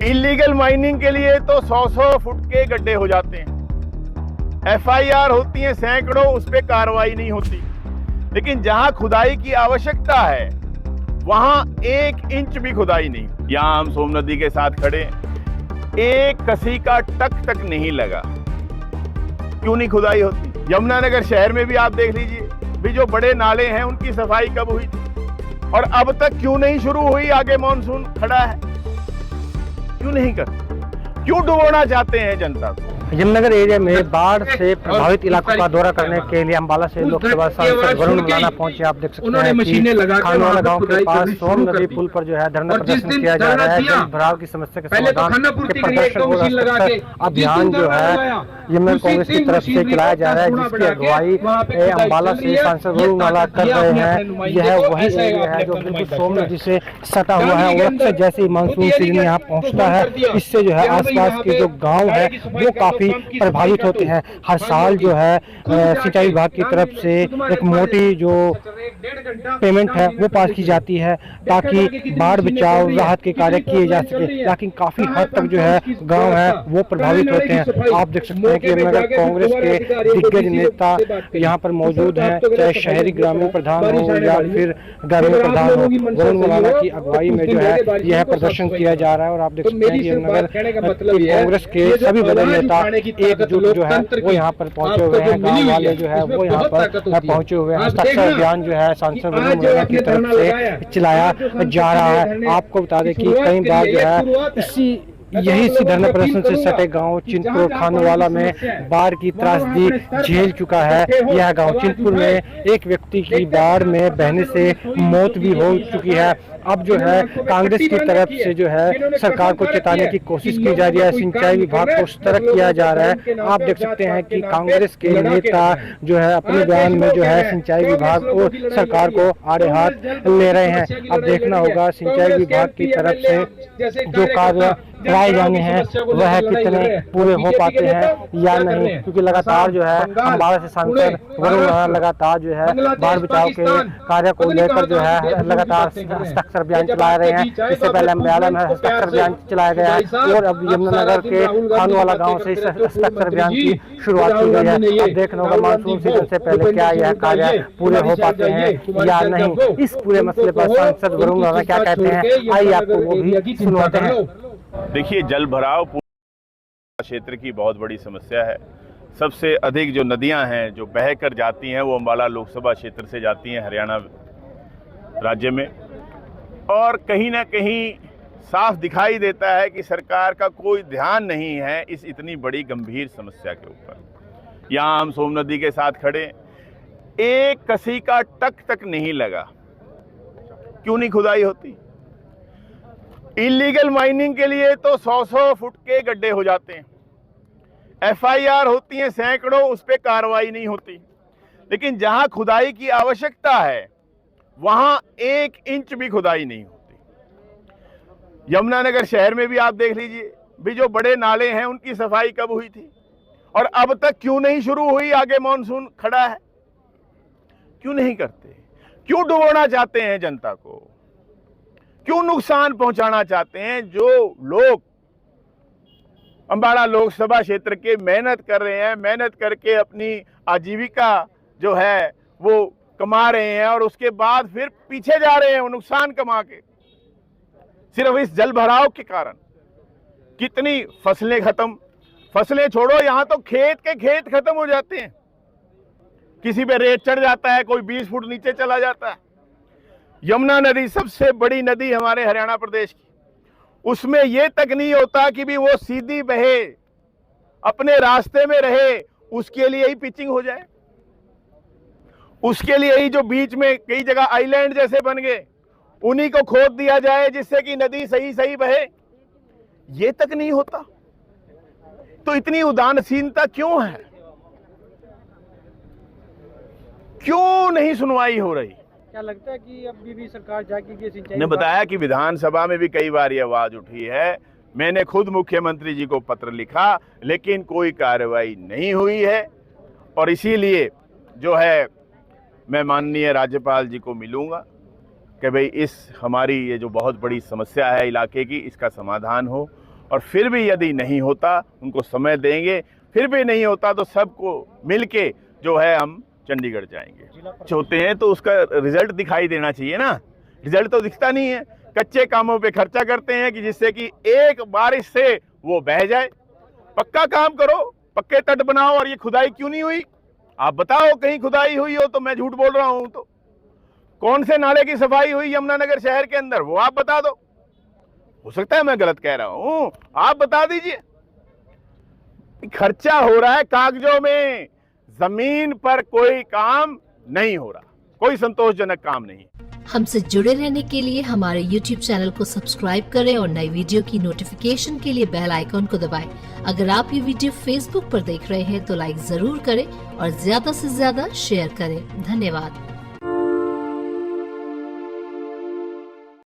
Illegal mining के लिए तो 100-100 फुट के गड्ढे हो जाते हैं। एफआईआर होती है सैकड़ों, उस पर कार्रवाई नहीं होती। लेकिन जहां खुदाई की आवश्यकता है वहां 1 इंच भी खुदाई नहीं। यहां हम सोम नदी के साथ खड़े, एक कसी का टक तक नहीं लगा। क्यों नहीं खुदाई होती? यमुनानगर शहर में भी आप देख लीजिए, भी जो बड़े नाले हैं उनकी सफाई कब हुई थी और अब तक क्यों नहीं शुरू हुई? आगे मॉनसून खड़ा है, क्यों नहीं करते? क्यों डुबोना चाहते हैं जनता को? यमुनानगर एरिया में बाढ़ से प्रभावित इलाकों का दौरा करने के लिए अम्बाला से लोकसभा सांसद वरुण मुलाना पहुंचे। आप देख सकते हैं कि खानवाला गांव के पास सोम नदी पुल पर जो है धरना प्रदर्शन किया जा रहा है। जल भराव की समस्या के समाधान के प्रदर्शन और अभियान जो है यमुनानगर कांग्रेस की तरफ से चलाया जा रहा है, जिसकी अगुवाई अम्बाला से सांसद वरुण मुलाना कर रहे हैं। यह वही एरिया है जो बिल्कुल सोम नदी से सटा हुआ है और अक्सर जैसे ही मानसून सीजन यहाँ पहुँचता है, इससे जो है आसपास के जो गाँव है वो काफी प्रभावित होते हैं। हर साल जो है सिंचाई विभाग की तरफ से एक मोटी जो पेमेंट है वो पास की जाती है ताकि बाढ़ बचाव राहत के कार्य किए जा सके, लेकिन काफी हद तक जो है गांव है वो प्रभावित होते हैं। आप देख सकते हैं कि यमुनानगर कांग्रेस के दिग्गज नेता यहाँ पर मौजूद हैं, चाहे शहरी ग्रामीण प्रधान हो या फिर ग्रामीण प्रधान हो। वरुण मुलाना की अगुवाई में जो है यह प्रदर्शन किया जा रहा है और आप देख सकते हैं कि यमुनानगर कांग्रेस के सभी बड़े नेता एकजुट जो है वो यहाँ पर पहुंचे हुए हैं। गांव वाले जो है वो यहाँ पर पहुंचे हुए हैं। हस्ताक्षर अभियान जो है सांसद वरुण मुलाना की तरफ से चलाया जा रहा है। आपको बता दें कि कई बार जो है यही धरना प्रदर्शन से सटे गांव चिंतपुर खानवाला में बाढ़ की त्रासदी झेल चुका है। यह गांव चिंतपुर में एक व्यक्ति की बाढ़ में बहने से मौत भी हो चुकी है। अब जो है कांग्रेस की तरफ से जो है सरकार को चेताने की कोशिश की जा रही है, सिंचाई विभाग को सतर्क किया जा रहा है। आप देख सकते हैं कि कांग्रेस के नेता जो है अपने बयान में जो है सिंचाई विभाग और सरकार को आड़े हाथ ले रहे हैं। अब देखना होगा सिंचाई विभाग की तरफ से जो कार्य कराए जाने हैं वह कितने पूरे हो पाते हैं या नहीं, क्योंकि लगातार जो है अम्बाला से सांसद वरुण मुलाना लगातार जो है बाढ़ बचाव के कार्य को लेकर जो है लगातार हस्ताक्षर अभियान चला रहे हैं। इससे पहले अम्बाला में हस्ताक्षर अभियान चलाया गया है और अब यमुनानगर के खानवाला गांव से इस हस्ताक्षर अभियान की शुरुआत की गई है। अब देखना होगा मानसून सीजन से पहले क्या यह कार्य पूरे हो पाते हैं या नहीं। इस पूरे मसले पर सांसद वरुण मुलाना क्या कहते हैं, आइए आपको वो भी सुनवाते हैं। देखिए, जल भराव क्षेत्र की बहुत बड़ी समस्या है। सबसे अधिक जो नदियां हैं जो बह कर जाती हैं वो अम्बाला लोकसभा क्षेत्र से जाती हैं हरियाणा राज्य में, और कहीं ना कहीं साफ दिखाई देता है कि सरकार का कोई ध्यान नहीं है इस इतनी बड़ी गंभीर समस्या के ऊपर। यहाँ हम सोम नदी के साथ खड़े, एक कसी का टक तक नहीं लगा। क्यों नहीं खुदाई होती? इलीगल माइनिंग के लिए तो 100-100 फुट के गड्ढे हो जाते हैं। एफआईआर होती है सैकड़ों, उस पर कार्रवाई नहीं होती। लेकिन जहां खुदाई की आवश्यकता है वहां 1 इंच भी खुदाई नहीं होती। यमुनानगर शहर में भी आप देख लीजिए, भी जो बड़े नाले हैं उनकी सफाई कब हुई थी और अब तक क्यों नहीं शुरू हुई? आगे मॉनसून खड़ा है, क्यों नहीं करते? क्यों डुबोना चाहते हैं जनता को? क्यों नुकसान पहुंचाना चाहते हैं? जो लोग अम्बाला लोकसभा क्षेत्र के मेहनत कर रहे हैं, मेहनत करके अपनी आजीविका जो है वो कमा रहे हैं और उसके बाद फिर पीछे जा रहे हैं वो नुकसान कमा के, सिर्फ इस जल भराव के कारण। कितनी फसलें खत्म, फसलें छोड़ो, यहां तो खेत के खेत खत्म हो जाते हैं। किसी पे रेत चढ़ जाता है, कोई 20 फुट नीचे चला जाता है। यमुना नदी सबसे बड़ी नदी हमारे हरियाणा प्रदेश की, उसमें यह तक नहीं होता कि भी वो सीधी बहे, अपने रास्ते में रहे, उसके लिए ही पिचिंग हो जाए, उसके लिए ही जो बीच में कई जगह आइलैंड जैसे बन गए उन्हीं को खोद दिया जाए जिससे कि नदी सही सही बहे, ये तक नहीं होता। तो इतनी उदासीनता क्यों है? क्यों नहीं सुनवाई हो रही? क्या लगता है कि अभी भी सरकार जागेगी? सिंचाई ने बताया कि विधानसभा में भी कई बार ये आवाज उठी है, मैंने खुद मुख्यमंत्री जी को पत्र लिखा, लेकिन कोई कार्रवाई नहीं हुई है। और इसीलिए जो है मैं माननीय राज्यपाल जी को मिलूंगा कि भाई इस हमारी ये जो बहुत बड़ी समस्या है इलाके की, इसका समाधान हो और फिर भी यदि नहीं होता, उनको समय देंगे, फिर भी नहीं होता तो सबको मिलके जो है हम चंडीगढ़ जाएंगे। होते हैं तो उसका रिजल्ट दिखाई देना चाहिए ना, रिजल्ट तो दिखता नहीं है। कच्चे कामों पे खर्चा करते हैं कि जिससे कि एक बारिश से वो बह जाए। पक्का काम करो, पक्के तट बनाओ। और ये खुदाई क्यों नहीं हुई, आप बताओ, कहीं खुदाई हुई हो तो मैं झूठ बोल रहा हूं। तो कौन से नाले की सफाई हुई यमुनानगर शहर के अंदर, वो आप बता दो। हो सकता है मैं गलत कह रहा हूं, आप बता दीजिए। खर्चा हो रहा है कागजों में, जमीन पर कोई काम नहीं हो रहा, कोई संतोषजनक काम नहीं। हमसे जुड़े रहने के लिए हमारे YouTube चैनल को सब्सक्राइब करें और नई वीडियो की नोटिफिकेशन के लिए बेल आइकॉन को दबाएं। अगर आप ये वीडियो Facebook पर देख रहे हैं तो लाइक जरूर करें और ज्यादा से ज्यादा शेयर करें। धन्यवाद।